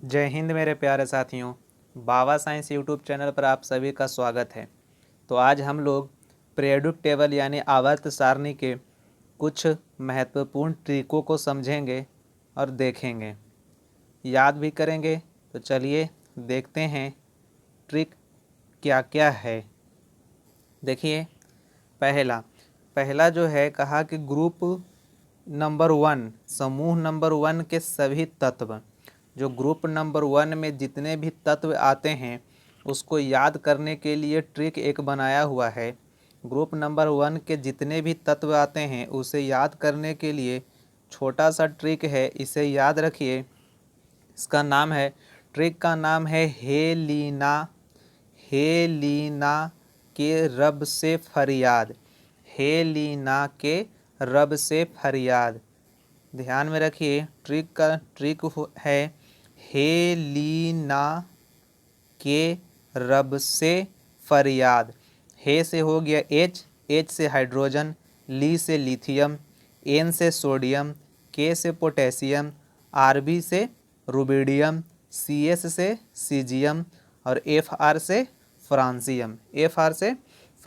जय हिंद मेरे प्यारे साथियों। बाबा साइंस यूट्यूब चैनल पर आप सभी का स्वागत है। तो आज हम लोग पीरियोडिक टेबल यानी आवर्त सारणी के कुछ महत्वपूर्ण ट्रिकों को समझेंगे और देखेंगे, याद भी करेंगे। तो चलिए देखते हैं ट्रिक क्या क्या है। देखिए, पहला पहला जो है कहा कि ग्रुप नंबर 1 समूह नंबर 1 के सभी तत्व, जो ग्रुप नंबर 1 में जितने भी तत्व आते हैं उसको याद करने के लिए ट्रिक एक बनाया हुआ है। ग्रुप नंबर 1 के जितने भी तत्व आते हैं उसे याद करने के लिए छोटा सा ट्रिक है, इसे याद रखिए। इसका नाम है, ट्रिक का नाम है हेलीना। हेलीना के रब से फरियाद। हेलीना के रब से फरियाद। ध्यान में रखिए, ट्रिक है हेलीना के रब से फरियाद। हे से हो गया एच, एच से हाइड्रोजन, ली से लिथियम, एन से सोडियम, के से पोटेशियम, आरबी से रुबिडियम, सी एस से सीजियम और एफ आर से फ्रांसियम। एफ आर से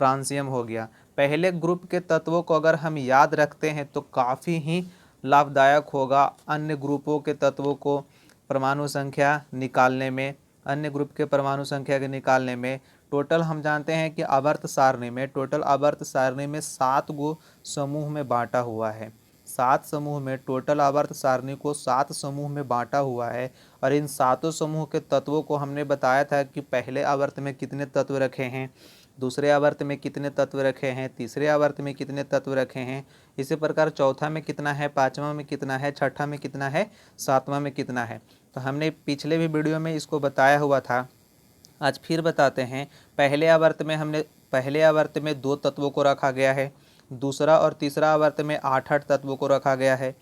फ्रांसियम हो गया। पहले ग्रुप के तत्वों को अगर हम याद रखते हैं तो काफ़ी ही लाभदायक होगा अन्य ग्रुपों के तत्वों को परमाणु संख्या निकालने में। अन्य ग्रुप के परमाणु संख्या के निकालने में टोटल हम जानते हैं कि आवर्त सारणी में, टोटल आवर्त सारणी में 7 गो समूह में बांटा हुआ है। 7 समूह में, टोटल आवर्त सारणी को 7 समूह में बांटा हुआ है। और इन सातों समूह के तत्वों को हमने बताया था कि पहले आवर्त में कितने तत्व रखे हैं, दूसरे आवर्त में कितने तत्व रखे हैं, तीसरे आवर्त में कितने तत्व रखे हैं, इसी प्रकार चौथा में कितना है, पाँचवा में कितना है, छठा में कितना है, सातवां में कितना है। तो हमने पिछले भी वीडियो में इसको बताया हुआ था, आज फिर बताते हैं। पहले आवर्त में 2 तत्वों को रखा गया है। दूसरा और तीसरा आवर्त में 8-8 तत्वों को रखा गया है।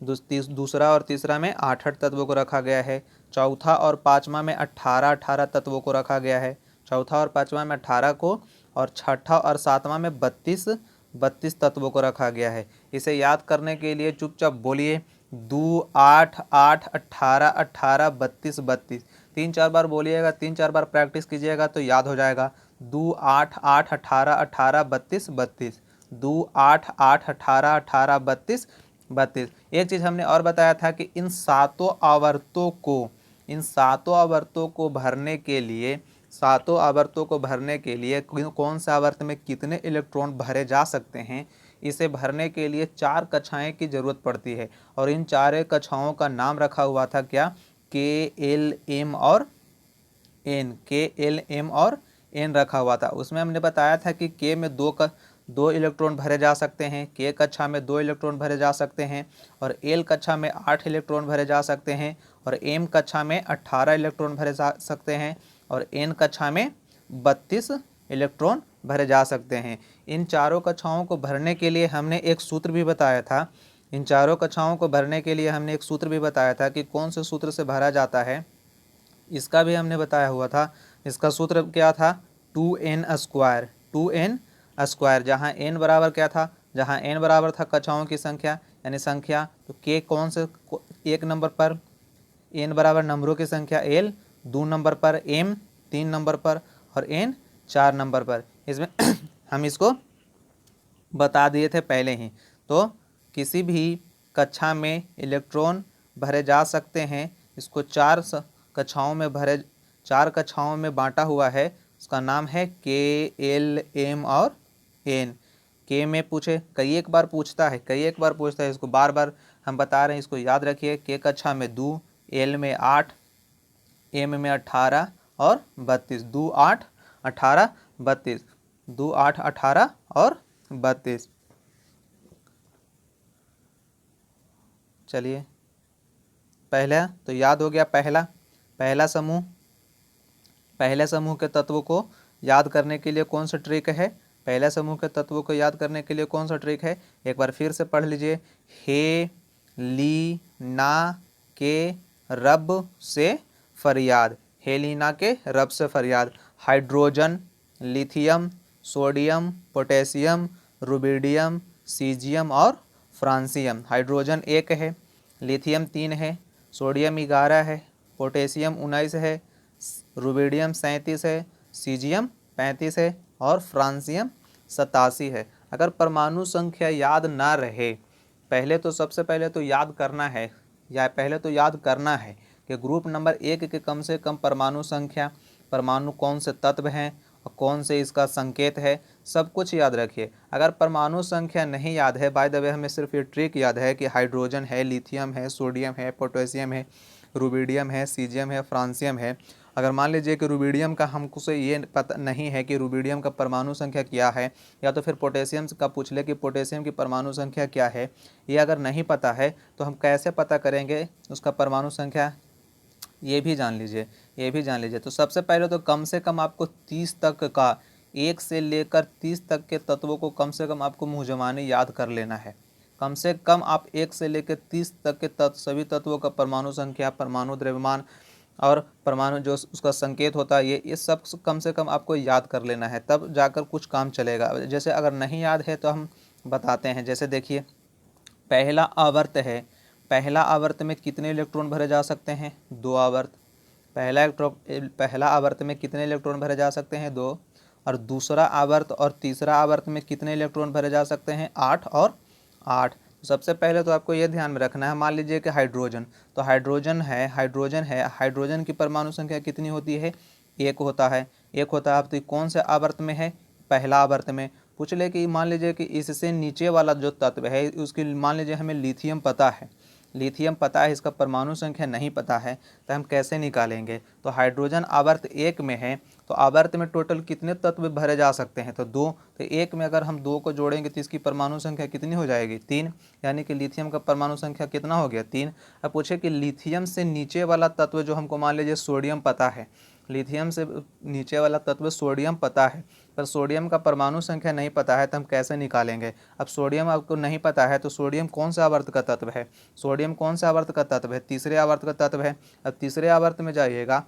दूसरा और तीसरा में 8-8 तत्वों को रखा गया है। चौथा और पाँचवा में 18-18 तत्वों को रखा गया है। चौथा और पाँचवा में 18 को, और छठा और सातवां में 32 तत्वों को रखा गया है। इसे याद करने के लिए चुपचाप बोलिए 2 8 8 18 18 32 32। 3-4 बार बोलिएगा, 3-4 बार प्रैक्टिस कीजिएगा तो याद हो जाएगा। 2 8 8 18 18 32 32। 2 8 8 18 18 32 32। एक चीज़ हमने और बताया था कि इन सातों आवर्तों को भरने के लिए, सातों आवर्तों को भरने के लिए कौन सा आवर्त में कितने इलेक्ट्रॉन भरे जा सकते हैं, इसे भरने के लिए 4 कक्षाएं की ज़रूरत पड़ती है। और इन 4 कक्षाओं का नाम रखा हुआ था क्या, के एल एम और एन। के एल एम और एन रखा हुआ था। उसमें हमने बताया था कि के में 2 इलेक्ट्रॉन भरे जा सकते हैं, के कक्षा में 2 इलेक्ट्रॉन भरे जा सकते हैं, और एल कक्षा में 8 इलेक्ट्रॉन भरे जा सकते हैं, और एम कक्षा में 18 इलेक्ट्रॉन भरे जा सकते हैं, और एन कक्षा में 32 इलेक्ट्रॉन भरे जा सकते हैं। इन चारों कक्षाओं को भरने के लिए हमने एक सूत्र भी बताया था। इन चारों कक्षाओं को भरने के लिए हमने एक सूत्र भी बताया था कि कौन से सूत्र से भरा जाता है, इसका भी हमने बताया हुआ था। इसका सूत्र क्या था, 2n स्क्वायर। 2n स्क्वायर, जहाँ n बराबर क्या था, जहाँ n बराबर था कक्षाओं की संख्या यानी संख्या, तो k कौन से 1 नंबर पर, n बराबर नंबरों की संख्या l 2 नंबर पर, m 3 नंबर पर, और n 4 नंबर पर। इसमें हम इसको बता दिए थे पहले ही। तो किसी भी कक्षा में इलेक्ट्रॉन भरे जा सकते हैं। इसको 4 कक्षाओं में बांटा हुआ है। उसका नाम है के एल एम और एन। के में पूछे कई एक बार पूछता है, इसको बार बार हम बता रहे हैं, इसको याद रखिए। के कक्षा में 2, एल में 8, एम में 18 और 32। 2 8 18 32। 2 8 18 और 32। चलिए, पहला तो याद हो गया। पहले समूह के तत्वों को याद करने के लिए कौन सा ट्रिक है, पहले समूह के तत्वों को याद करने के लिए कौन सा ट्रिक है, एक बार फिर से पढ़ लीजिए। हे ली ना के रब से फरियाद। हेलीना के रब से फरियाद। Hydrogen, lithium, sodium, potassium, rubidium, caesium और फ्रांसियम। हाइड्रोजन 1 है, लिथियम 3 है, सोडियम 11 है, पोटेशियम 19 है, रुबिडियम 37 है, सीजियम 35 है और फ्रांसियम 87 है। अगर परमाणु संख्या याद ना रहे, पहले तो सबसे पहले तो याद करना है कि ग्रुप नंबर 1 के कम से कम परमाणु संख्या, परमाणु कौन से तत्व हैं और कौन से इसका संकेत है, सब कुछ याद रखिए। अगर परमाणु संख्या नहीं याद है, बाय द वे हमें सिर्फ ये ट्रिक याद है कि हाइड्रोजन है, लिथियम है, सोडियम है, पोटेशियम है, रुबिडियम है, सीजियम है, फ्रांसियम है। अगर मान लीजिए कि रुबिडियम का हमको से ये पता नहीं है कि रुबिडियम का परमाणु संख्या क्या है, या तो फिर पोटेशियम का पूछ ले कि पोटेशियम की परमाणु संख्या क्या है, ये अगर नहीं पता है तो हम कैसे पता करेंगे उसका परमाणु संख्या, ये भी जान लीजिए। तो सबसे पहले तो कम से कम आपको 30 तक का, 1 से लेकर 30 तक के तत्वों को कम से कम आपको मुँह ज़बानी याद कर लेना है। कम से कम आप 1 से लेकर 30 तक के सभी तत्वों का परमाणु संख्या, परमाणु द्रव्यमान और परमाणु जो उसका संकेत होता है, ये सब कम से कम आपको याद कर लेना है, तब जाकर कुछ काम चलेगा। जैसे अगर नहीं याद है तो हम बताते हैं। जैसे देखिए, पहला आवर्त है, पहला आवर्त में कितने इलेक्ट्रॉन भरे जा सकते हैं? 2 आवर्त। पहला आवर्त में कितने इलेक्ट्रॉन भरे जा सकते हैं? 2। और दूसरा आवर्त और तीसरा आवर्त में कितने इलेक्ट्रॉन भरे जा सकते हैं? 8 और 8। सबसे पहले तो आपको यह ध्यान में रखना है, मान लीजिए कि हाइड्रोजन, तो हाइड्रोजन की परमाणु संख्या कितनी होती है? 1 होता है। आप तो कौन से आवर्त में है? पहला आवर्त में। पूछ ले कि मान लीजिए कि इससे नीचे वाला जो तत्व है उसकी, मान लीजिए हमें लिथियम पता है, इसका परमाणु संख्या नहीं पता है, तो हम कैसे निकालेंगे? तो हाइड्रोजन आवर्त 1 में है, तो आवर्त में टोटल कितने तत्व भरे जा सकते हैं? तो 2। तो 1 में अगर हम 2 को जोड़ेंगे तो इसकी परमाणु संख्या कितनी हो जाएगी? 3। यानी कि लिथियम का परमाणु संख्या कितना हो गया? 3। अब पूछे कि लिथियम से नीचे वाला तत्व जो हमको मान लीजिए सोडियम पता है, लिथियम से नीचे वाला तत्व सोडियम पता है, पर सोडियम का परमाणु संख्या नहीं पता है, तो हम कैसे निकालेंगे? अब सोडियम आपको नहीं पता है तो सोडियम कौन सा आवर्त का तत्व है? तीसरे आवर्त का तत्व है। अब तीसरे आवर्त में जाइएगा,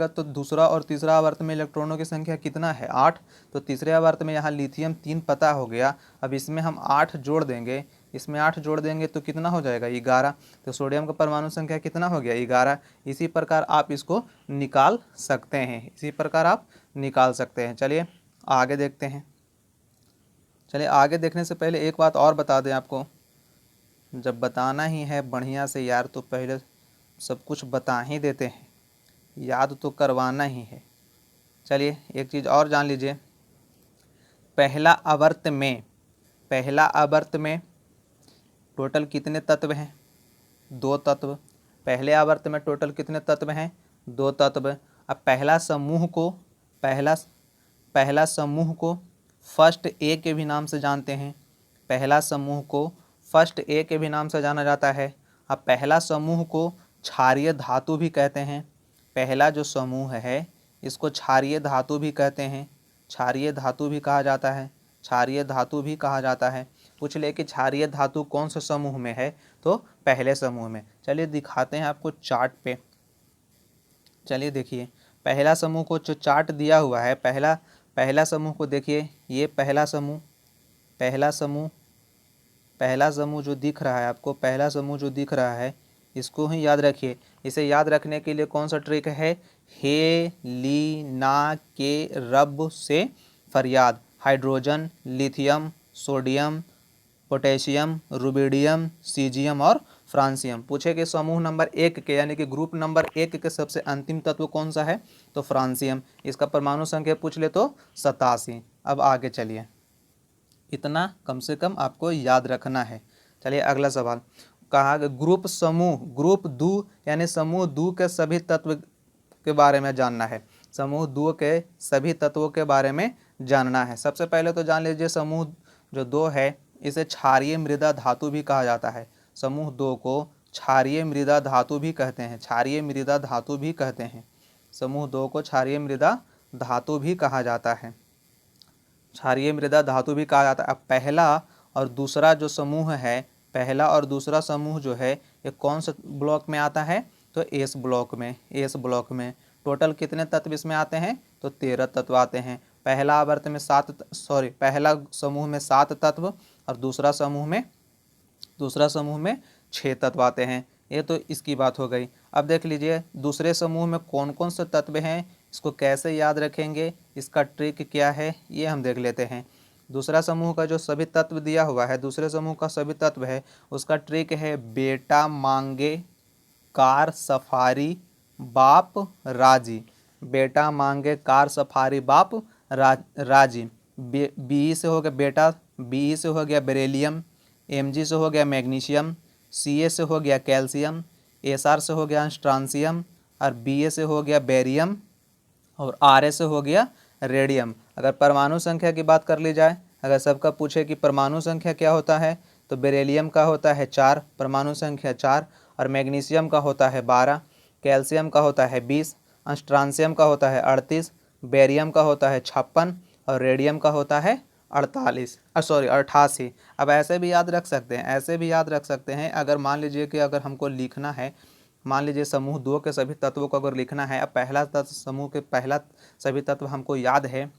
तो दूसरा और तीसरा आवर्त में इलेक्ट्रॉनों की संख्या कितना है? 8। तो तीसरे आवर्त में यहाँ लिथियम 3 पता हो गया, अब इसमें हम 8 जोड़ देंगे, तो कितना हो जाएगा? 11। तो सोडियम का परमाणु संख्या कितना हो गया? 11। इसी प्रकार आप इसको निकाल सकते हैं। चलिए आगे देखते हैं। आगे देखने से पहले एक बात और बता दें आपको, जब बताना ही है बढ़िया से यार, तो पहले सब कुछ बता ही देते हैं, याद तो करवाना ही है। चलिए एक चीज़ और जान लीजिए, पहला आवर्त में टोटल कितने तत्व हैं? 2 तत्व। पहले आवर्त में टोटल कितने तत्व हैं? 2 तत्व। अब पहला समूह को फर्स्ट ए के भी नाम से जानते हैं, जाना जाता है। अब पहला समूह को क्षारीय धातु भी कहते हैं, पहला जो समूह है इसको क्षारीय धातु भी कहते हैं, क्षारीय धातु भी कहा जाता है। पूछ ले कि क्षारीय धातु कौन से समूह में है? तो पहले समूह में। चलिए दिखाते हैं आपको चार्ट पे। चलिए देखिए, पहला समूह को जो चार्ट दिया हुआ है, पहला समूह को देखिए, ये पहला समूह जो दिख रहा है आपको, इसको ही याद रखिए। इसे याद रखने के लिए कौन सा ट्रिक है? हे ली ना के रब से फरियाद। Hydrogen, lithium, sodium, potassium, rubidium, caesium और फ्रांसियम। पूछे कि समूह नंबर 1 के, यानी कि ग्रुप नंबर 1 के सबसे अंतिम तत्व कौन सा है? तो फ्रांसियम। इसका परमाणु संख्या पूछ ले तो 87। अब आगे चलिए, इतना कम से कम आपको याद रखना है। चलिए अगला सवाल, कहा ग्रुप दो, यानी समूह 2 के सभी तत्व के बारे में जानना है। समूह 2 के सभी तत्वों के बारे में जानना है। सबसे पहले तो जान लीजिए, समूह जो 2 है इसे क्षारीय मृदा धातु भी कहा जाता है। समूह 2 को क्षारीय मृदा धातु भी कहते हैं, समूह 2 को क्षारीय मृदा धातु भी कहा जाता है। अब पहला और दूसरा जो समूह है, पहला और दूसरा समूह जो है ये कौन से ब्लॉक में आता है? तो एस ब्लॉक में। टोटल कितने तत्व इसमें आते हैं? तो 13 तत्व आते हैं। पहला समूह में 7 तत्व और दूसरा समूह में 6 तत्व आते हैं। ये तो इसकी बात हो गई। अब देख लीजिए दूसरे समूह में कौन कौन से तत्व हैं, इसको कैसे याद रखेंगे, इसका ट्रिक क्या है, ये हम देख लेते हैं। दूसरा समूह का जो सभी तत्व दिया हुआ है, दूसरे समूह का सभी तत्व है, उसका ट्रिक है बेटा मांगे कार सफारी बाप राजी। बेटा मांगे कार सफारी बाप राजी। बी से हो गया बेटा, बी से हो गया बेरिलियम, Mg से हो गया मैग्नीशियम, Ca से हो गया कैल्शियम, Sr से हो गया स्ट्रांसियम और Ba से हो गया बेरियम और Ra से हो गया रेडियम। अगर परमाणु संख्या की बात कर ली जाए, अगर सबका पूछे कि परमाणु संख्या क्या होता है, तो बेरिलियम का होता है 4, परमाणु संख्या 4, और मैग्नीशियम का होता है 12, कैल्शियम का होता है 20, स्ट्रांसियम का होता है 38, बेरियम का होता है 56 और रेडियम का होता है 88। अब ऐसे भी याद रख सकते हैं, ऐसे भी याद रख सकते हैं। अगर मान लीजिए कि अगर हमको लिखना है, मान लीजिए समूह 2 के सभी तत्वों को अगर लिखना है, अब पहला तत्व समूह के पहला सभी तत्व हमको याद है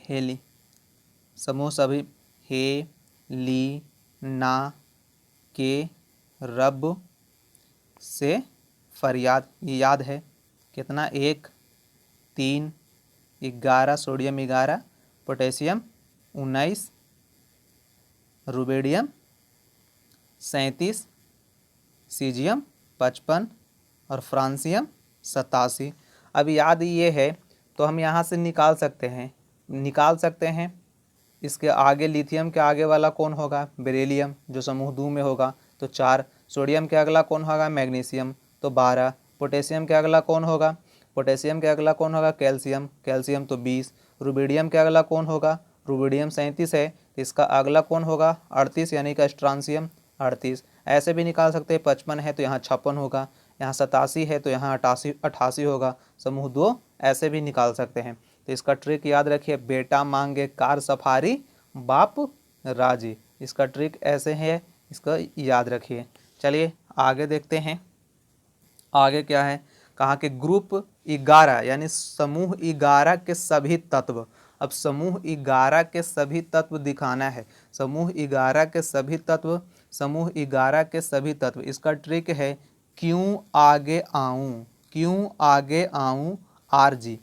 हेली, समूह सभी हे ली ना के रब से फरियाद, ये याद है कितना, 1 3 11 सोडियम 11, पोटेशियम 19, रुबेडियम 37, सीजियम 55 और फ्रांसियम 87। अब याद ये है तो हम यहाँ से निकाल सकते हैं। इसके आगे लिथियम के आगे वाला कौन होगा, बेरिलियम जो समूह 2 में होगा तो 4, सोडियम के अगला कौन होगा, मैग्नीशियम तो 12, पोटेशियम के अगला कौन होगा, कैल्शियम तो 20, रुबिडियम के अगला कौन होगा, रुबिडियम 37 है, इसका अगला कौन होगा 38 यानी कि स्ट्रांसियम 38। ऐसे भी निकाल सकते हैं, 55 है तो यहाँ 56 होगा, यहाँ 87 है तो यहाँ 88 होगा, समूह 2 ऐसे भी निकाल सकते हैं। तो इसका ट्रिक याद रखिए, बेटा मांगे कार सफारी बाप राजी, इसका ट्रिक ऐसे है, इसका याद रखिए। चलिए आगे देखते हैं, आगे क्या है, कहा कि ग्रुप 11 यानी समूह 11 के सभी तत्व। अब समूह 11 के सभी तत्व दिखाना है, समूह 11 के सभी तत्व, समूह 11 के सभी तत्व। इसका ट्रिक है क्यों आगे आऊँ आरजी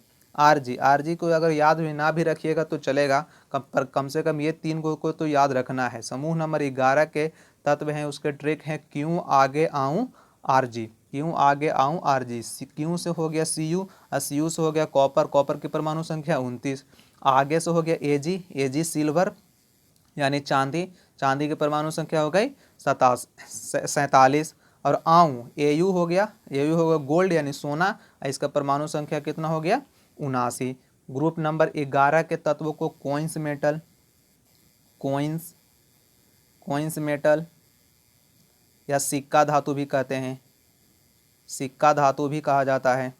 को अगर याद भी ना भी रखिएगा तो चलेगा, पर कम से कम ये 3 को तो याद रखना है। समूह नंबर 11 के तत्व हैं, उसके ट्रिक हैं क्यों आगे आऊँ आरजी, क्यों आगे आऊँ आरजी। क्यों से हो गया Cu और Cu से हो गया कॉपर की परमाणु संख्या 29, आगे से हो गया Ag सिल्वर यानी चांदी की परमाणु संख्या हो गई 47, और आऊँ Au हो गया गोल्ड यानी सोना, इसका परमाणु संख्या कितना हो गया 79। ग्रुप नंबर 11 के तत्वों को कोइंस मेटल या सिक्का धातु भी कहते हैं, सिक्का धातु भी कहा जाता है।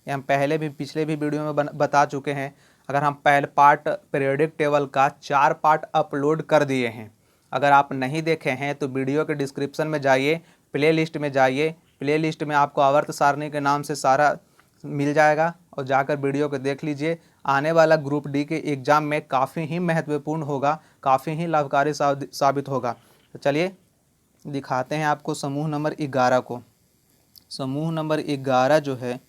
ये हम पिछले भी वीडियो में बता चुके हैं। अगर हम पहले पार्ट पीरियोडिक टेबल का 4 पार्ट अपलोड कर दिए हैं, अगर आप नहीं देखे हैं तो वीडियो के डिस्क्रिप्शन में जाइए, प्लेलिस्ट में जाइए, प्लेलिस्ट में आपको आवर्त सारणी के नाम से सारा मिल जाएगा और जाकर वीडियो को देख लीजिए। आने वाला ग्रुप डी के एग्ज़ाम में काफ़ी ही महत्वपूर्ण होगा, काफ़ी ही लाभकारी साबित होगा। तो चलिए दिखाते हैं आपको समूह नंबर 11 को। समूह नंबर 11 जो है,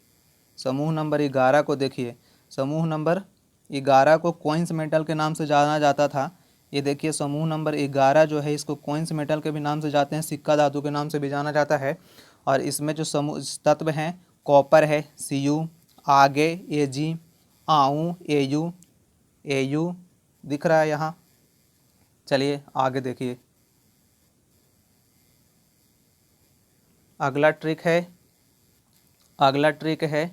समूह नंबर 11 को देखिए, समूह नंबर 11 को कोइंस मेटल के नाम से जाना जाता था। ये देखिए समूह नंबर 11 जो है, इसको कोइंस मेटल के भी नाम से जाते हैं, सिक्का धातु के नाम से भी जाना जाता है। और इसमें जो समूह तत्व हैं, कॉपर है Cu, आगे Ag, आऊँ Au दिख रहा है यहाँ। चलिए आगे देखिए, अगला ट्रिक है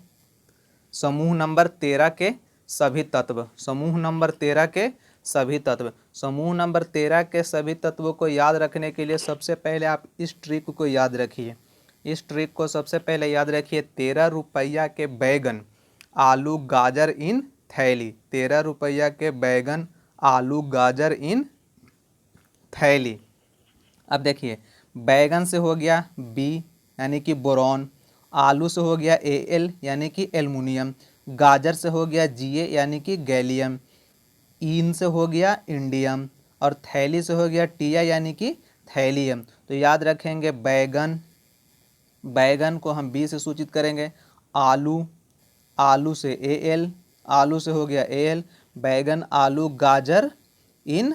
समूह नंबर 13 के सभी तत्व। समूह नंबर 13 के सभी तत्व, समूह नंबर 13 के सभी तत्वों को याद रखने के लिए सबसे पहले आप इस ट्रिक को याद रखिए। इस ट्रिक को सबसे पहले याद रखिए, 13 रुपया के बैगन आलू गाजर इन थैली। 13 रुपया के बैगन आलू गाजर इन थैली। अब देखिए बैगन से हो गया बी यानी कि बोरॉन, आलू से हो गया Al यानी कि एल्युमिनियम, गाजर से हो गया Ga यानी कि गैलियम, इन से हो गया इंडियम और थैली से हो गया Ti यानी कि थैलियम। तो याद रखेंगे बैगन, बैगन को हम बी से सूचित करेंगे। आलू, आलू से एल, आलू से हो गया एल, बैगन आलू गाजर इन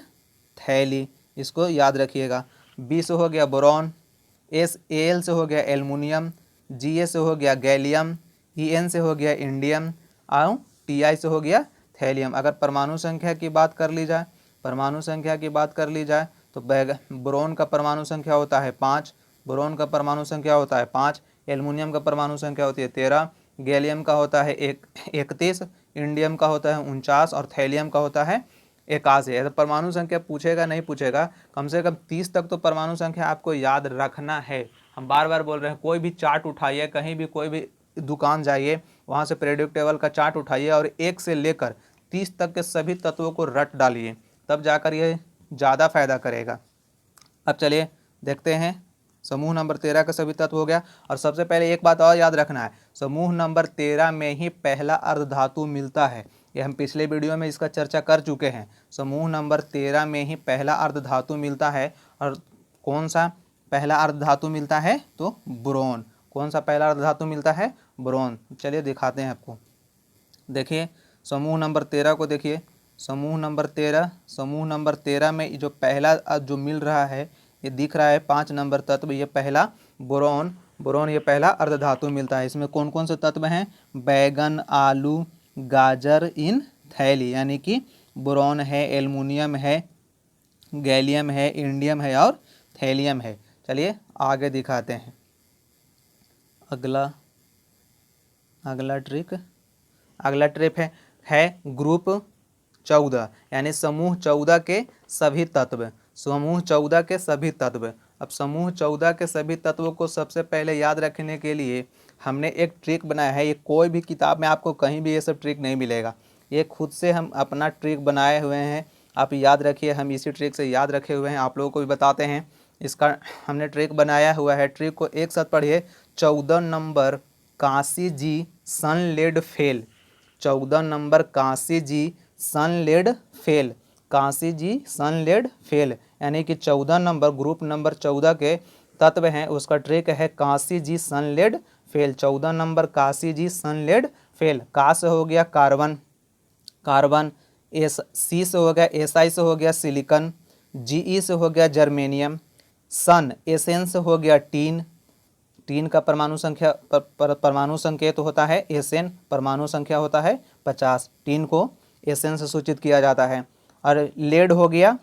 थैली, इसको याद रखिएगा। बी से हो गया बोरॉन, एस एल से हो गया एल्युमिनियम, जी ए से हो गया गैलियम, ई एन से हो गया इंडियम और टी आई से हो गया थैलियम। अगर परमाणु संख्या की बात कर ली जाए, परमाणु संख्या की बात कर ली जाए तो बोरॉन का परमाणु संख्या होता है 5, बोरॉन का परमाणु संख्या होता है 5, एल्युमिनियम का परमाणु संख्या होती है 13, गैलियम का होता है 31, इंडियम का होता है 49 और थैलियम का होता है 81। ऐसा परमाणु संख्या पूछेगा नहीं पूछेगा, कम से कम 30 तक तो परमाणु संख्या आपको याद रखना है। हम बार बार बोल रहे हैं, कोई भी चार्ट उठाइए, कहीं भी कोई भी दुकान जाइए, वहाँ से पीरियोडिक टेबल का चार्ट उठाइए और 1 से लेकर 30 तक के सभी तत्वों को रट डालिए, तब जाकर ये ज़्यादा फायदा करेगा। अब चलिए देखते हैं, समूह नंबर 13 का सभी तत्व हो गया। और सबसे पहले एक बात और याद रखना है, समूह नंबर 13 में ही पहला अर्धधातु मिलता है। ये हम पिछले वीडियो में इसका चर्चा कर चुके हैं। समूह नंबर 13 में ही पहला अर्धधातु मिलता है। और कौन सा पहला अर्धधातु मिलता है? तो बोरॉन। कौन सा पहला अर्धधातु मिलता है? बोरॉन। चलिए दिखाते हैं आपको। देखिए समूह नंबर 13 को देखिए, समूह नंबर 13, समूह नंबर 13 में जो पहला जो मिल रहा है, ये दिख रहा है 5 नंबर तत्व, ये पहला बोरॉन, बोरॉन ये पहला अर्धधातु मिलता है। इसमें कौन कौन से तत्व हैं? बैगन, आलू, गाजर इन थैली, यानी कि बोरॉन है, एल्युमिनियम है, गैलियम है, इंडियम है और थैलियम है। चलिए आगे दिखाते हैं। अगला ट्रिक, अगला ट्रिक है ग्रुप 14, यानी समूह 14 के सभी तत्व, समूह 14 के सभी तत्व। अब समूह 14 के सभी तत्वों को सबसे पहले याद रखने के लिए हमने एक ट्रिक बनाया है। ये कोई भी किताब में आपको कहीं भी ये सब ट्रिक नहीं मिलेगा, ये खुद से हम अपना ट्रिक बनाए हुए हैं। आप याद रखिए, हम इसी ट्रिक से याद रखे हुए हैं, आप लोगों को भी बताते हैं। इसका हमने ट्रिक बनाया हुआ है, ट्रिक को एक साथ पढ़िए। 14 number Kashi ji son lead fail, 14 number Kashi ji son lead fail, Kashi ji son lead fail, यानी कि 14 नंबर ग्रुप नंबर 14 के तत्व हैं, उसका ट्रिक है Kashi ji son lead fail. 14 number Kashi ji son lead fail. का से हो गया कार्बन, कार्बन, एस सी से हो गया एसआई से हो गया सिलिकन, जीई से हो गया जर्मेनियम, सन एसएन से हो गया टीन, टीन का परमाणु संख्या परमाणु संकेत होता है एसएन, परमाणु संख्या होता है 50, टीन को एसएन से सूचित किया जाता है। और लेड हो गया,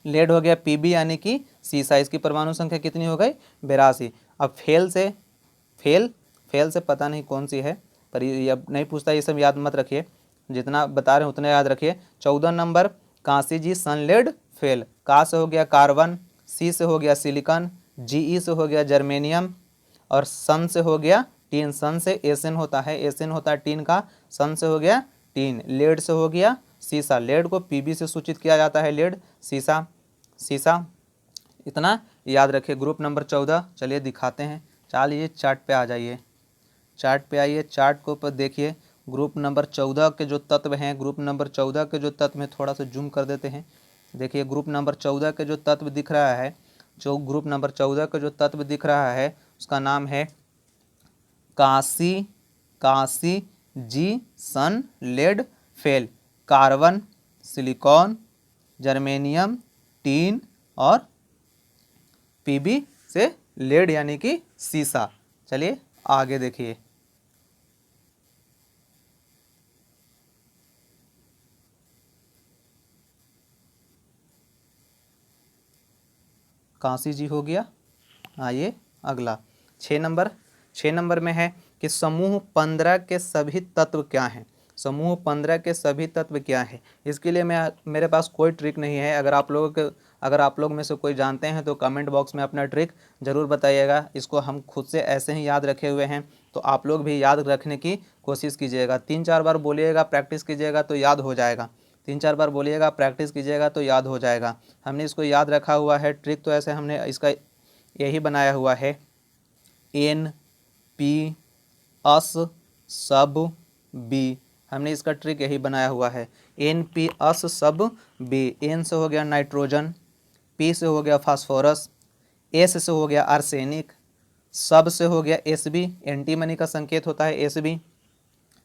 लेड हो गया पीबी, यानी कि सीसा, इसकी परमाणु संख्या कितनी हो गई? 82। अब फेल से, फेल से पता नहीं कौन सी है, पर ये अब नहीं पूछता, ये सब याद मत रखिए, जितना बता रहे हैं उतना याद रखिए। 14 number Kashi ji son lead fail. का से हो गया कार्बन, सी से हो गया सिलिकन, जीई से हो गया जर्मेनियम और सन से हो गया टीन। सन से एसएन होता है, एसएन होता है टीन का, सन से हो गया टीन। लेड से हो गया सीसा, लेड को पीबी से सूचित किया जाता है, लेड सीसा, सीसा। इतना याद रखिए ग्रुप नंबर 14। चलिए दिखाते हैं, चलिए चार्ट पे आ जाइए, चार्ट पे आइए, चार्ट को ऊपर देखिए। ग्रुप नंबर 14 के जो तत्व हैं, ग्रुप नंबर 14 के जो तत्व हैं, थोड़ा सा जूम कर देते हैं। देखिए ग्रुप नंबर 14 के जो तत्व दिख रहा है, जो ग्रुप नंबर 14 का जो तत्व दिख रहा है उसका नाम है Kashi, Kashi ji son lead fail. Carbon, silicon, germanium, tin और पीबी से लेड यानी कि सीसा। चलिए आगे देखिए। काशी जी हो गया। आइए अगला 6 नंबर, 6 नंबर में है कि समूह 15 के सभी तत्व क्या हैं। समूह 15 के सभी तत्व क्या हैं? इसके लिए मेरे पास कोई ट्रिक नहीं है। अगर आप लोग में से कोई जानते हैं तो कमेंट बॉक्स में अपना ट्रिक ज़रूर बताइएगा। इसको हम खुद से ऐसे ही याद रखे हुए हैं, तो आप लोग भी याद रखने की कोशिश कीजिएगा। 3-4 बार बोलिएगा, प्रैक्टिस कीजिएगा तो याद हो जाएगा। 3-4 बार बोलिएगा, प्रैक्टिस कीजिएगा तो याद हो जाएगा। हमने इसको याद रखा हुआ है। ट्रिक तो ऐसे हमने इसका यही बनाया हुआ है, एन पी अस सब बी, हमने इसका ट्रिक यही बनाया हुआ है, एन पी अस सब बी। एन से हो गया नाइट्रोजन, पी से हो गया फास्फोरस, एस से हो गया आर्सेनिक, सब से हो गया एसबी, एंटीमनी का संकेत होता है एसबी,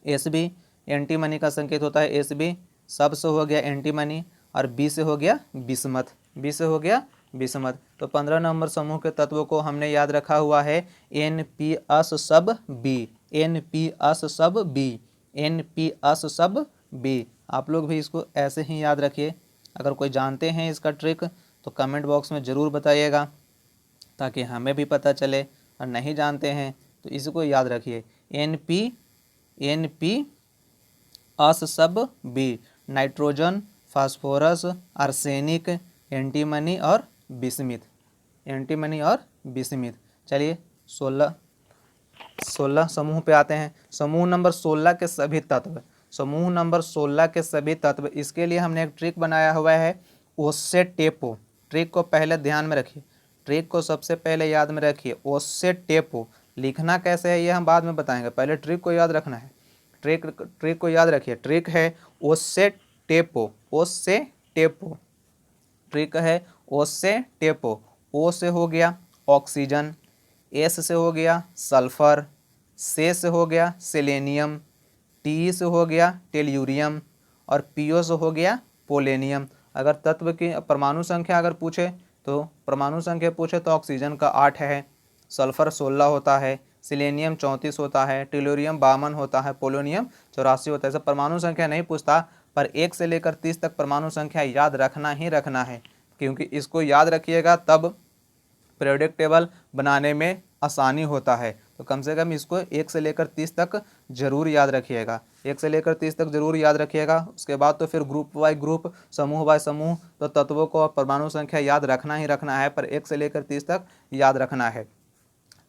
एसबी एंटीमनी का संकेत होता है एसबी, सब से हो गया एंटीमनी, और बी से हो गया बिस्मथ, बी से हो गया बिस्मथ। तो 15 नंबर समूह के तत्वों को हमने याद रखा हुआ है एन पी अस सब बी, एन पी अस सब बी, एन पी अस सब बी। आप लोग भी इसको ऐसे ही याद रखिए। अगर कोई जानते हैं इसका ट्रिक तो कमेंट बॉक्स में ज़रूर बताइएगा ताकि हमें भी पता चले, और नहीं जानते हैं तो इसको याद रखिए एन पी अस सब बी, नाइट्रोजन, फास्फोरस, आर्सेनिक, एंटीमनी और बिस्मिथ, एंटीमनी और बिस्मिथ। चलिए 16 समूह पे आते हैं। समूह नंबर 16 के सभी तत्व, समूह नंबर 16 के सभी तत्व, इसके लिए हमने एक ट्रिक बनाया हुआ है ओस्से टेपो। ट्रिक को पहले ध्यान में रखिए, ट्रिक को सबसे पहले याद में रखिए। ओस्से टेपो लिखना कैसे है ये हम बाद में बताएंगे, पहले ट्रिक को याद रखना है। ट्रिक को याद रखिए। ट्रिक है ओस्से टेपो, ओस्से टेपो। ट्रिक है ओस्से टेपो। ओ से हो गया ऑक्सीजन, एस से हो गया सल्फर, से हो गया सेलेनियम, टी से हो गया टेल्यूरियम, और पीओ से हो गया पोलेनियम। अगर तत्व की परमाणु संख्या अगर पूछे तो परमाणु संख्या पूछे तो ऑक्सीजन का 8 है, सल्फर 16 होता है, सिलेनियम 34 होता है, टेल्यूरियम 52 होता है, पोलोनियम 84 होता है। सब परमाणु संख्या नहीं पूछता, पर 1 से लेकर 30 तक परमाणु संख्या याद रखना ही रखना है, क्योंकि इसको याद रखिएगा तब पीरियोडिक टेबल बनाने में आसानी होता है। तो कम से कम इसको 1 से लेकर 30 तक जरूर याद रखिएगा, 1 से लेकर 30 तक जरूर याद रखिएगा। उसके बाद तो फिर ग्रुप बाय ग्रुप, समूह बाय समूह, तो तत्वों को परमाणु संख्या याद रखना ही रखना है, पर 1 से लेकर 30 तक याद रखना है।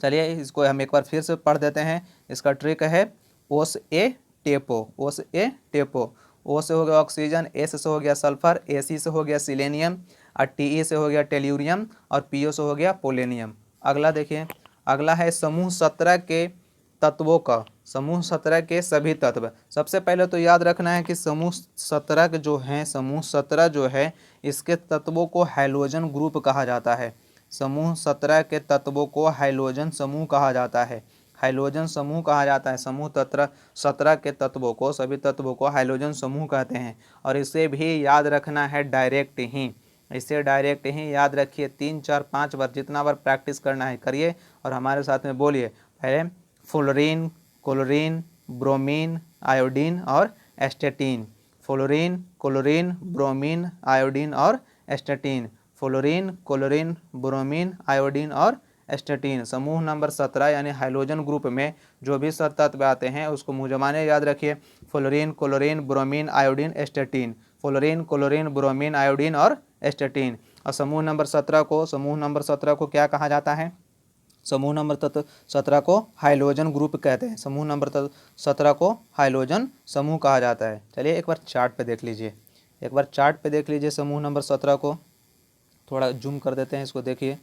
चलिए इसको हम एक बार फिर से पढ़ देते हैं। इसका ट्रिक है ओस ए टेपो, ओस ए टेपो। ओ से हो गया ऑक्सीजन, एस से हो गया सल्फर, एसी से हो गया सिलेनियम, और टी से हो गया टेल्यूरियम, और पीओ से हो गया पोलेनियम। अगला देखिए, अगला है समूह 17 के तत्वों का, समूह 17 के सभी तत्व। सबसे पहले तो याद रखना है कि समूह 17 के जो हैं, समूह 17 जो है इसके तत्वों को हैलोजन ग्रुप कहा जाता है। समूह 17 के तत्वों को हैलोजन समूह कहा जाता है, हैलोजन समूह कहा जाता है। समूह 17 के तत्वों को, सभी तत्वों को हैलोजन समूह कहते हैं। और इसे भी याद रखना है डायरेक्ट ही, इसे डायरेक्ट ही याद रखिए। 3 4 5 बार, जितना बार प्रैक्टिस करना है करिए और हमारे साथ में बोलिए। पहले फ्लोरीन, क्लोरीन, ब्रोमीन, आयोडीन और एस्टेटीन, फ्लोरीन, क्लोरीन, ब्रोमीन, आयोडीन और एस्टेटीन, फ्लोरीन, क्लोरीन, ब्रोमीन, आयोडीन और एस्टेटीन। समूह नंबर 17 यानी हाइलोजन ग्रुप में जो भी तत्व आते हैं उसको मुँह जमाने याद रखिए। Fluorine, chlorine, bromine, iodine, एस्टेटीन, fluorine, chlorine, bromine, iodine और एस्टेटीन। और समूह नंबर 17 को, समूह नंबर 17 को क्या कहा जाता है? समूह नंबर 17 को हाइलोजन ग्रुप कहते हैं। समूह नंबर 17 को हाइलोजन समूह कहा जाता है। चलिए एक बार चार्ट पे देख लीजिए, एक बार चार्ट पे देख लीजिए समूह नंबर 17 को। थोड़ा जूम कर देते हैं इसको, देखिए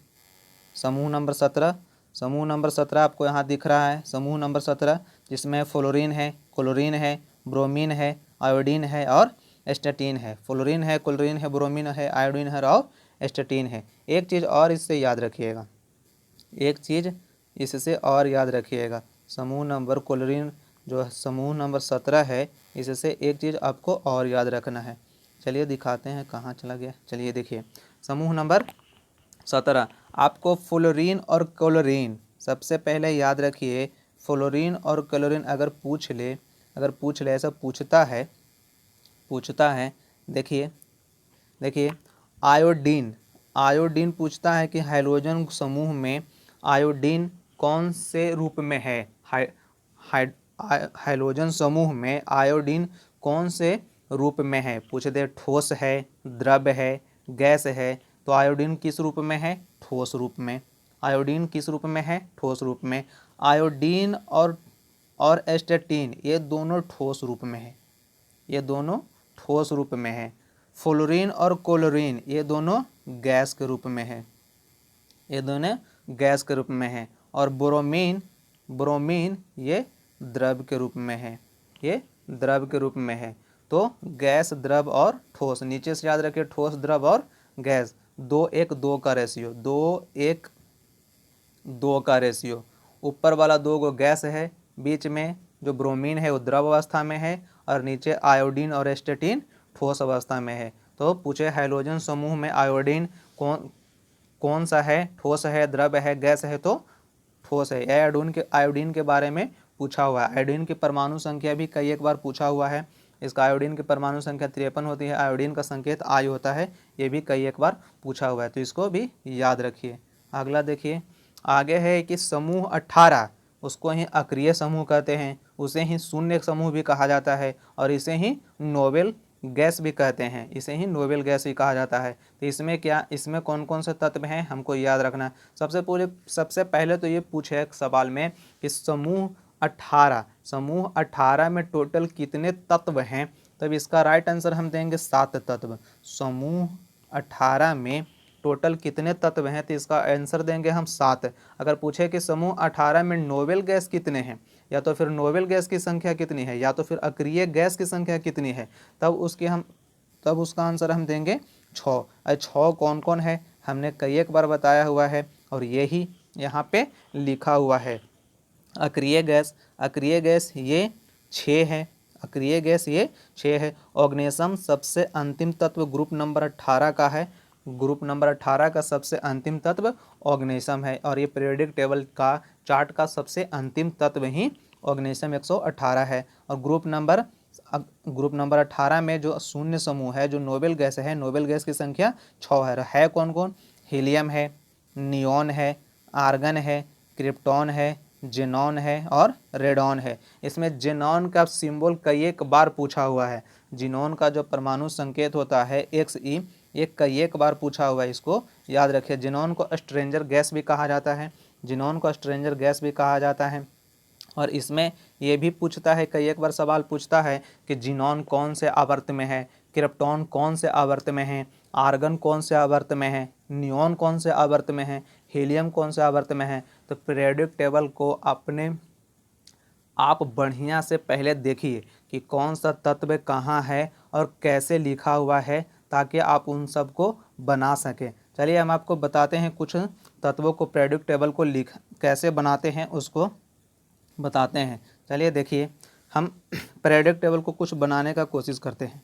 समूह नंबर 17, समूह नंबर 17 आपको यहाँ दिख रहा है। समूह नंबर 17 जिसमें फ्लोरीन है, क्लोरीन है, ब्रोमीन है, आयोडीन है और एस्टेटीन है। फ्लोरीन है, क्लोरीन है, ब्रोमीन है, आयोडीन है और एस्टेटीन है। एक चीज़ और इससे याद रखिएगा, एक चीज़ इससे और याद रखिएगा। समूह नंबर क्लोरीन जो समूह नंबर 17 है, इससे एक चीज़ आपको और याद रखना है। चलिए दिखाते हैं, कहाँ चला गया। चलिए देखिए समूह नंबर 17 आपको फ्लोरीन और क्लोरीन सबसे पहले याद रखिए। फ्लोरीन और क्लोरीन अगर पूछ ले, ऐसा पूछता है, देखिए आयोडीन, आयोडीन पूछता है कि हाइड्रोजन समूह में आयोडीन कौन से रूप में है। हाइड्रोजन समूह में आयोडीन कौन से रूप में है। पूछ दे ठोस है, द्रव है, गैस है, तो आयोडीन किस रूप में है? ठोस रूप में। आयोडीन किस रूप में है? ठोस रूप में। आयोडीन और एस्टेटीन ये दोनों ठोस रूप में है, ये दोनों ठोस रूप में है। फ्लोरीन और क्लोरीन ये दोनों गैस के रूप में है, ये दोनों गैस के रूप में है। और ब्रोमीन ये द्रव के रूप में है, ये द्रव के रूप में है। तो गैस, द्रव और ठोस, नीचे से याद रखिए ठोस, द्रव और गैस। 2:1:2 का रेशियो, 2:1:2 का रेशियो। ऊपर वाला 2 गो गैस है, बीच में जो ब्रोमीन है वो द्रव अवस्था में है और नीचे आयोडीन और एस्टेटिन ठोस अवस्था में है। तो पूछे हाइड्रोजन समूह में आयोडीन कौन सा है, ठोस है, द्रव है, गैस है, तो ठोस है। आयोडीन के बारे में पूछा हुआ है। आयोडीन की परमाणु संख्या भी कई एक बार पूछा हुआ है। इसका आयोडीन की परमाणु संख्या 53 होती है। आयोडीन का संकेत आय होता है, ये भी कई एक बार पूछा हुआ है, तो इसको भी याद रखिए। अगला देखिए, आगे है कि समूह 18, उसको ही अक्रिय समूह कहते हैं, उसे ही शून्य समूह भी कहा जाता है और इसे ही नोबेल गैस भी कहते हैं, इसे ही नोबेल गैस भी कहा जाता है। तो इसमें कौन कौन से तत्व हैं हमको याद रखना है। सबसे पहले तो ये पूछे एक सवाल में कि समूह 18 में टोटल कितने तत्व हैं, तब इसका राइट आंसर हम देंगे 7 तत्व। समूह 18 में टोटल कितने तत्व हैं, तो इसका आंसर देंगे हम 7। अगर पूछे कि समूह 18 में नोबेल गैस कितने हैं, या तो फिर नोबेल गैस की संख्या कितनी है, या तो फिर अक्रिय गैस की संख्या कितनी है, तब उसका आंसर हम देंगे 6। 6 कौन कौन है हमने कई एक बार बताया हुआ है और यही यहाँ पे लिखा हुआ है। अक्रिय गैस ये 6 है। अक्रिय गैस ये 6 है। ऑर्गेनिज्म सबसे अंतिम तत्व ग्रुप नंबर 18 का है। ग्रुप नंबर 18 का सबसे अंतिम तत्व ऑर्गेनिज्म है और ये पीरियोडिक टेबल का चार्ट का सबसे अंतिम तत्व ही ऑर्गेनिज्म 118 है। और ग्रुप नंबर 18 में जो शून्य समूह है, जो नोबेल गैस है, नोबेल गैस की संख्या 6 है। कौन कौन? हीलियम है, नियॉन है, आर्गन है, क्रिप्टॉन है, जेनॉन है और रेडॉन है। इसमें जेनॉन का सिंबल कई एक बार पूछा हुआ है। जीनॉन का जो परमाणु संकेत होता है XE, ये कई एक बार पूछा हुआ है, इसको याद रखिए। जीनॉन को स्ट्रेंजर गैस भी कहा जाता है, जीनॉन को स्ट्रेंजर गैस भी कहा जाता है। और इसमें ये भी पूछता है, कई एक बार सवाल पूछता है कि जीनॉन कौन से आवर्त में है, क्रिप्टॉन कौन से आवर्त में है, आर्गन कौन से आवर्त में है, नियॉन कौन से आवर्त में है, हीलियम कौन से आवर्त में है। तो पीरियोडिक टेबल को अपने आप बढ़िया से पहले देखिए कि कौन सा तत्व कहाँ है और कैसे लिखा हुआ है, ताकि आप उन सब को बना सकें। चलिए हम आपको बताते हैं कुछ तत्वों को, पीरियोडिक टेबल को कैसे बनाते हैं उसको बताते हैं। चलिए देखिए, हम पीरियोडिक टेबल को कुछ बनाने का कोशिश करते हैं,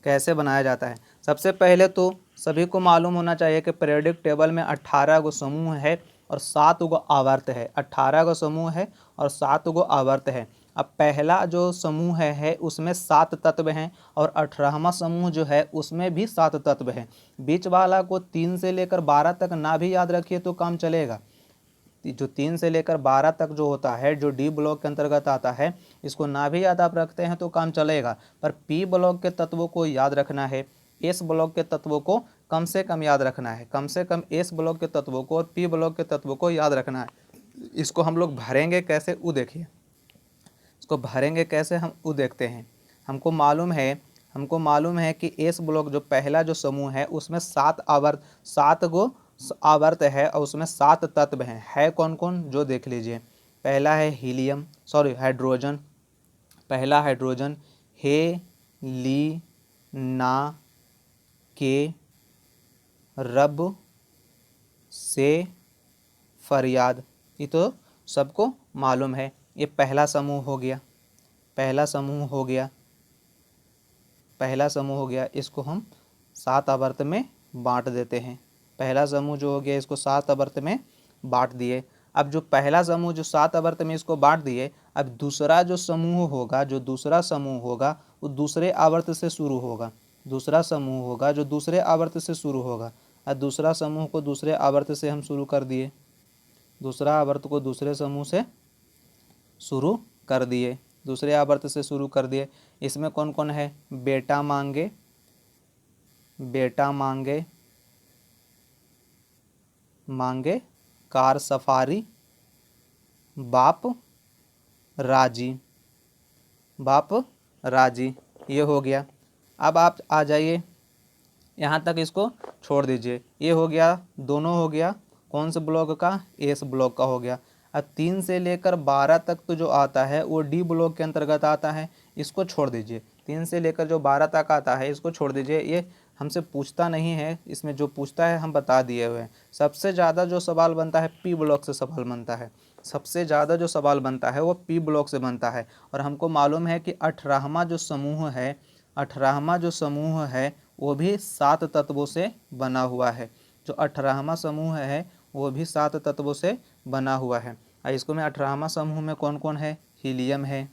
कैसे बनाया जाता है। सबसे पहले तो सभी को मालूम होना चाहिए कि पीरियोडिक टेबल में 18 गो समूह है और 7 गो आवर्त है। 18 गो समूह है और 7 गो आवर्त है। अब पहला जो समूह है उसमें 7 तत्व हैं और 18वां समूह जो है उसमें भी 7 तत्व हैं। बीच वाला को 3 से लेकर 12 तक ना भी याद रखिए तो काम चलेगा। जो 3 से लेकर 12 तक जो होता है, जो डी ब्लॉक के अंतर्गत आता है, इसको ना भी याद आप रखते हैं तो काम चलेगा। पर पी ब्लॉक के तत्वों को याद रखना है, एस ब्लॉक के तत्वों को कम से कम याद रखना है। कम से कम एस ब्लॉक के तत्वों को और पी ब्लॉक के तत्वों को याद रखना है। इसको हम लोग भरेंगे कैसे वो देखिए, इसको भरेंगे कैसे हम वो देखते हैं। हमको मालूम है कि एस ब्लॉक जो पहला जो समूह है उसमें 7 गो आवर्त है और उसमें 7 तत्व हैं। है कौन कौन जो देख लीजिए। पहला है हाइड्रोजन। पहला हाइड्रोजन हे ली ना के रब से फरियाद, ये तो सबको मालूम है। ये पहला समूह हो गया। इसको हम 7 आवर्त में बांट देते हैं। पहला समूह जो हो गया इसको 7 आवर्त में बांट दिए। अब जो पहला समूह जो 7 आवर्त में इसको बांट दिए, अब दूसरा समूह होगा वो दूसरे आवर्त से शुरू होगा। दूसरा समूह होगा जो दूसरे आवर्त से शुरू होगा। और दूसरा समूह को दूसरे आवर्त से हम शुरू कर दिए। दूसरा आवर्त को दूसरे समूह से शुरू कर दिए। दूसरे आवर्त से शुरू कर दिए। इसमें कौन कौन है? बेटा मांगे कार सफारी बाप राजी, ये हो गया। अब आप आ जाइए यहाँ तक, इसको छोड़ दीजिए। ये हो गया, दोनों हो गया कौन से ब्लॉक का? एस ब्लॉक का हो गया। अब 3 से लेकर 12 तक तो जो आता है वो डी ब्लॉक के अंतर्गत आता है, इसको छोड़ दीजिए। 3 से लेकर जो 12 तक आता है इसको छोड़ दीजिए। ये हमसे पूछता नहीं है, इसमें जो पूछता है हम बता दिए हुए हैं। सबसे ज़्यादा जो सवाल बनता है पी ब्लॉक से सवाल बनता है, सबसे ज़्यादा जो सवाल बनता है वो पी ब्लॉक से बनता है। और हमको मालूम है कि 18वां जो समूह है, 18वां जो समूह है वो भी 7 तत्वों से बना हुआ है। जो 18वां समूह है वो भी 7 तत्वों से बना हुआ है। इसको में 18वां समूह में कौन कौन है? हीलियम है,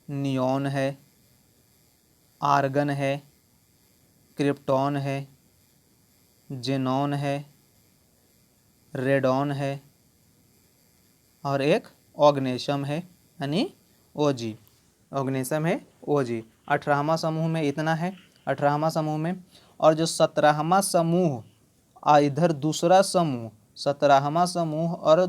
नियॉन है, आर्गन है, क्रिप्टॉन है, जेनॉन है, रेडॉन है और एक ऑर्गेनिज्म है यानी ओजी। ऑर्गेनिज्म है ओजी। 18वां समूह में इतना है, 18वां समूह में। और जो 17वां समूह इधर दूसरा समूह, 17वां समूह और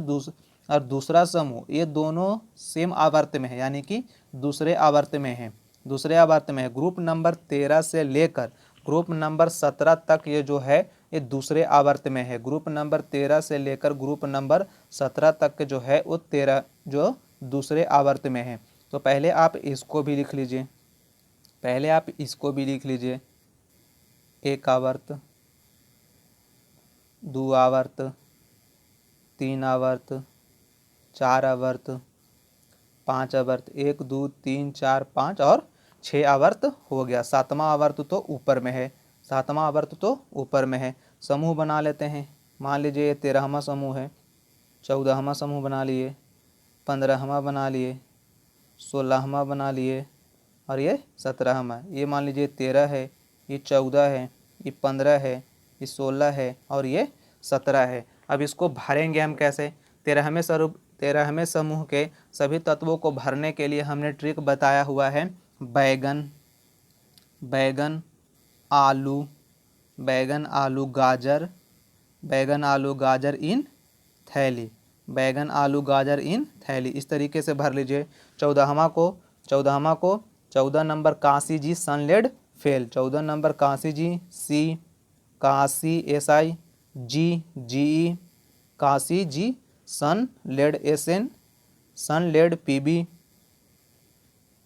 दूसरा समूह, ये दोनों सेम आवर्त में है, यानी कि दूसरे आवर्त में है, दूसरे आवर्त में है। ग्रुप नंबर 13 से लेकर ग्रुप नंबर 17 तक ये जो है ये दूसरे आवर्त में है। ग्रुप नंबर 13 से लेकर ग्रुप नंबर 17 तक जो है वो 13 जो दूसरे आवर्त में है। तो पहले आप इसको भी लिख लीजिए, पहले आप इसको भी लिख लीजिए। एक आवर्त, दो आवर्त, तीन आवर्त, चार आवर्त, पांच आवर्त, 1 2 3 4 5 और 6 आवर्त हो गया। 7वां आवर्त तो ऊपर में है, 7वां आवर्त तो ऊपर में है। समूह बना लेते हैं। मान लीजिए 13वां समूह है, 14वां समूह बना लिए, 15वां बना लिए, 16वां बना लिए और ये 17वां। ये मान लीजिए 13 है, ये 14 है, ये 15 है, ये 16 है और ये 17 है। अब इसको भरेंगे हम कैसे? 13वें समूह के सभी तत्वों को भरने के लिए हमने ट्रिक बताया हुआ है। बैगन, आलू, बैगन आलू गाजर, बैगन आलू गाजर इन थैली, बैगन आलू गाजर इन थैली, इस तरीके से भर लीजिए। 14वां को 14 number Kashi ji सनलेड fail, 14 number Kashi ji, सी काशी SI, जी Kashi ji, son lead SN, सन लेड PB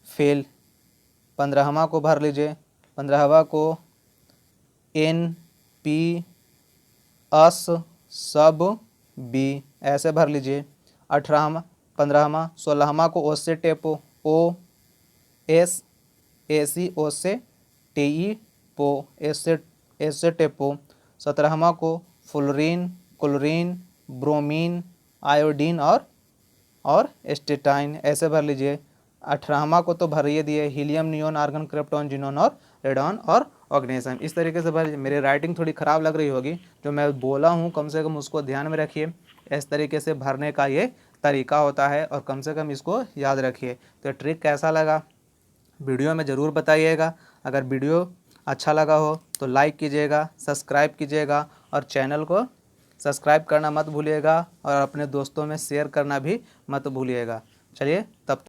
फेल। 15वां को भर लीजिए, 15वां को NP अस सब B, ऐसे भर लीजिए। 18वां 15वां 16वां को O से टेपो, OS AC, O से TE पो, S से टेपो। 17वां को फ्लोरीन, क्लोरीन, ब्रोमीन, आयोडीन और एस्टेटाइन, ऐसे भर लीजिए। 18वां को तो भर ही दिए, helium, neon, argon, krypton, xenon और रेडॉन और ऑर्गेनिज्म, इस तरीके से भर। मेरी राइटिंग थोड़ी ख़राब लग रही होगी, जो मैं बोला हूँ कम से कम उसको ध्यान में रखिए। इस तरीके से भरने का ये तरीका होता है और कम से कम इसको याद रखिए। तो ट्रिक कैसा लगा वीडियो में ज़रूर बताइएगा। अगर वीडियो अच्छा लगा हो तो लाइक कीजिएगा, सब्सक्राइब कीजिएगा और चैनल को सब्सक्राइब करना मत भूलिएगा और अपने दोस्तों में शेयर करना भी मत भूलिएगा। चलिए तब